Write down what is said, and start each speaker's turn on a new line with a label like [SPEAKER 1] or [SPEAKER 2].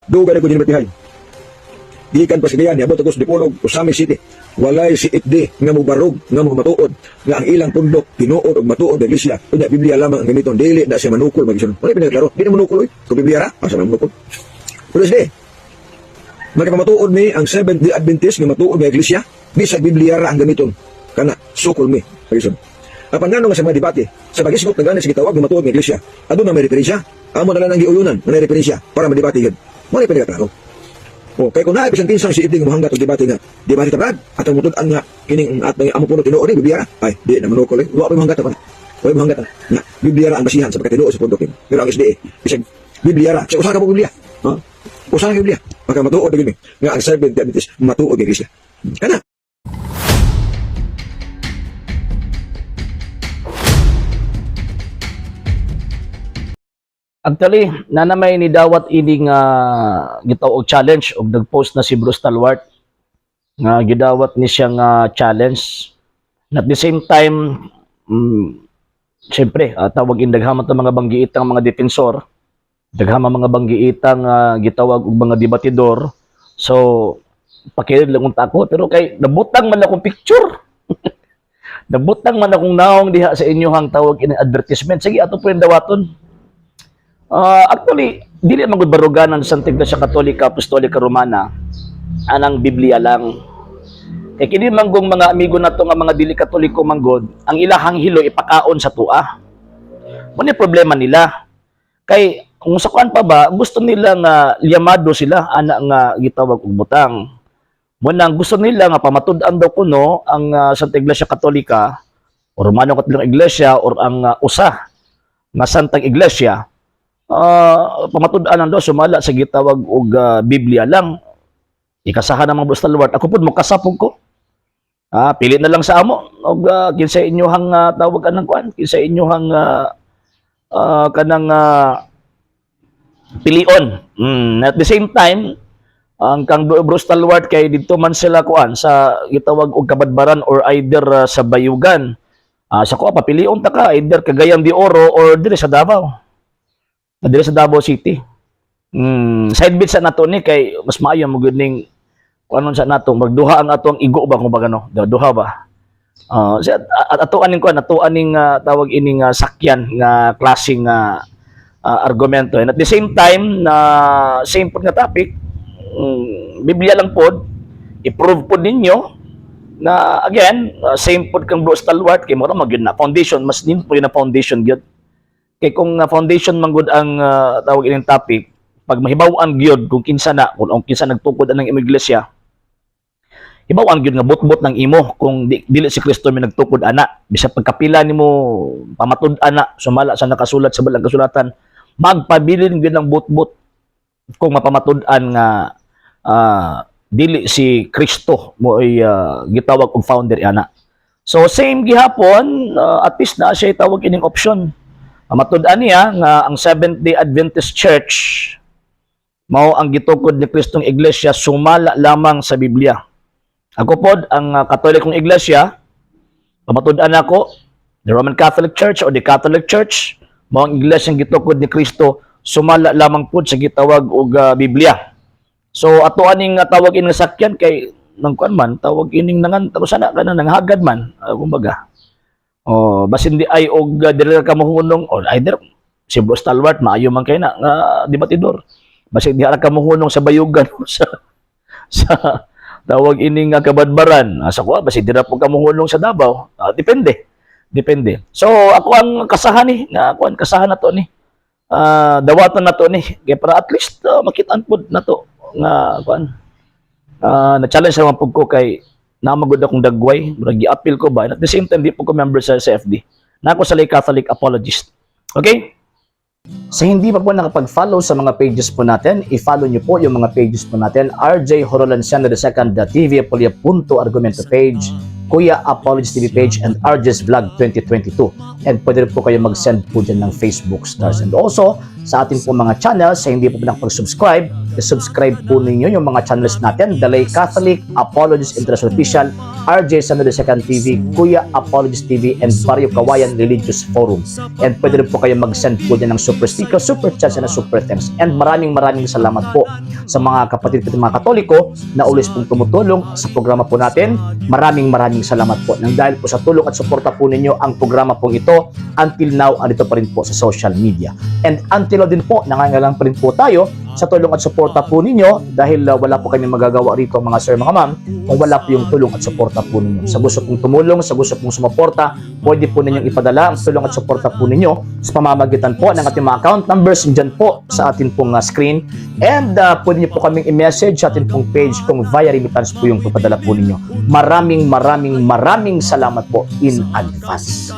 [SPEAKER 1] Duga na ko dinibatihay. Gikan pa sa Gayan, niabot ako sa Dipolog, Usami City. Walay si Itdi nga mubarog, nga matuod, nga ang ilang pundok, tinuod o matuod ng Iglesia. Kunya, Biblia lamang ang gamiton. Dili na siya manukol. Mag-isun. Wala pinagklaro. Di na manukol. Kung Biblia ra, asa na manukol. Pero di. Magkapamatuod mi ang Seventh-day Adventist nga matuod ng Iglesia. Di sa Biblia ra ang gamiton. Kana, sukol mi. Mag-isun. Apan nga nga sa mga debate, sa pagisgot na ganin sa gitawag ng matuod ng Iglesia, adun na may referensya. Amo na lang ang giuyunan na may referensya para madebate yun. Wala pinagklaro. O, kaya kung naipisan tinsang si Iding muhanggat o debate nga, debate tabrad, at ang mutudan nga, kining at ang amo puno tinuod ni Biblia, ay, di na manukol eh, huwag pa muhanggat na pa. Huwag muhanggat na. Nga, Biblia ang basihan sa pagkatinuod sa pundok. Pero ang SDA, isang Biblia sa usaha ka po Biblia. Usaha ka Biblia. Maka matuod na gini. Nga ang Seventh-day Adventist, matuod ng Iglesia. Kana.
[SPEAKER 2] Actually, nanamay ni dawat ining gitaw og challenge og nagpost na si Bruce Talwart nga gidawat ni siya nga challenge. And at the same time, syempre, tawag in daghaman ta mga banggiitang mga depensor, daghaman mga banggiitang gitawag og mga debatidor. So, pakilid lang unta ako pero kay nabutang man akong picture. Nabutang man akong naong diha sa inyohang tawag in advertisement. Sige, ato po yung dawaton. Actually, dili man gud baruganan sa Iglesia Katolika Apostolika Romana anang Biblia lang. Kini manggong mga amigo nato nga mga dili Katoliko manggod, ang ilahang hilo ipakaon sa tua. Muna problema nila. Kay kung sa kuan pa ba, gusto nila nga liyamado sila ana nga gitawag og butang. Muna ang gusto nila nga pamatud-an daw kuno ang Santa Iglesia Katolika o Romano Katolikong Iglesia or ang usa nga Santang Iglesia. Pamatud-anan daw sumala sa gitawag og Biblia lang. Ikasahan ng mga Bruce Talwart. Ako pud mo kasapog ko. Pili na lang sa amo og kinsa inyohang tawag anang kuan, kinsa inyohang kanang pilion. At the same time, ang kang Bruce Talwart kay didto man sila kuan sa gitawag og Kabadbaran or either sa Bayugan. Sa ko papilion ta ka either Cagayan de Oro or dire sa Davao. Dili sa Davao City. Side bit sa nato ni kay mas maayo mo gud ning kuanon sa nato magduha ang atong igo ba kung bagano duha ba. Ato aning kuan ato aning tawag ining sakyan nga klaseng argumento. And at the same time na same pod nga topic, Biblia lang pod i-prove pod ninyo na again same pod kang Bruce Talwart kay mo ra magyud na foundation mas din po na foundation gyud. Kay kung foundation man gud ang tawag ining topic, pag mahibaw-an gyud kung kinsa na, kung kinsa nagtukod ang imong iglesia, hibaw-an gyud nga butbot ng imo kung dili si Kristo may nagtukod ana. Bisag pagkapila nimo pamatud ana sumala sa nakasulat sa balang kasulatan, magpabilin gyud ng butbot kung mapamatud-an nga dili si Kristo mo ay gitawag og founder ana. So same gihapon, at least na siya tawag ining option. Matud-an niya nga ang Seventh-day Adventist Church mao ang gitukod ni Kristong Iglesia sumala lamang sa Biblia. Ako pod ang Katolikong Iglesia, matud-an ako, the Roman Catholic Church or the Catholic Church, mao ang iglesyang gitukod ni Kristo sumala lamang pod sa gitawag og Biblia. So ato aning tawag ining sakyan kay nang kuan man tawag ining nangan sana kana nang hagad man kumbaga. Basin di ay og dire ka mohunong or either si Bruce Talwart maayo man kay na nga debatidor. Basin di ara ka mohunong sa Bayugan sa tawag ini nga Kabadbaran. Sa kuha basin dira po ka mohunong sa Davao. Depende. So ako ang kasahan ni nga kuan kasahan nato ni. Dawaton nato ni kay para at least makitaan pud nato nga kuan. Na-challenge naman pud ko kay namagod akong dagway, gi-appeal ko ba, and at the same time, di po ko member sa CFD. Na ako sa lay Catholic apologist. Okay? Sa hindi pa po nakapag-follow sa mga pages po natin, i-follow nyo po yung mga pages po natin, RJ Horolanciano II, TV Apolia Punto Argumento page, Kuya Apologist TV page, and RJ's Vlog 2022. And pwede rin po kayo mag-send po dyan ng Facebook stars. And also, sa ating po mga channels, sa hindi po nakapag-subscribe, subscribe po ninyo yung mga channels natin, The Lay Catholic, Apologist International Official, RJ Sano de Second TV, Kuya Apologies TV, and Barrio Kawayan Religious Forum. And pwede rin po kayo mag-send po dyan ng super sticker, super chats, and super thanks. And maraming salamat po sa mga kapatid ko mga Katoliko na always pong tumutulong sa programa po natin. Maraming salamat po. Nang dahil po sa tulong at suporta po ninyo, ang programa po ito until now andito pa rin po sa social media. And until now din po, nangangailangan pa rin po tayo sa tulong at suporta po ninyo dahil wala po kami magagawa rito mga sir, mga ma'am, kung wala po yung tulong at suporta po ninyo. Sa gusto pong tumulong, sa gusto pong sumuporta, pwede po ninyong ipadala ang tulong at suporta po ninyo sa pamamagitan po ng ating mga account numbers dyan po sa atin pong screen. And pwede nyo po kaming i-message sa atin pong page kung via remittance po yung ipadala po ninyo. Maraming salamat po in advance.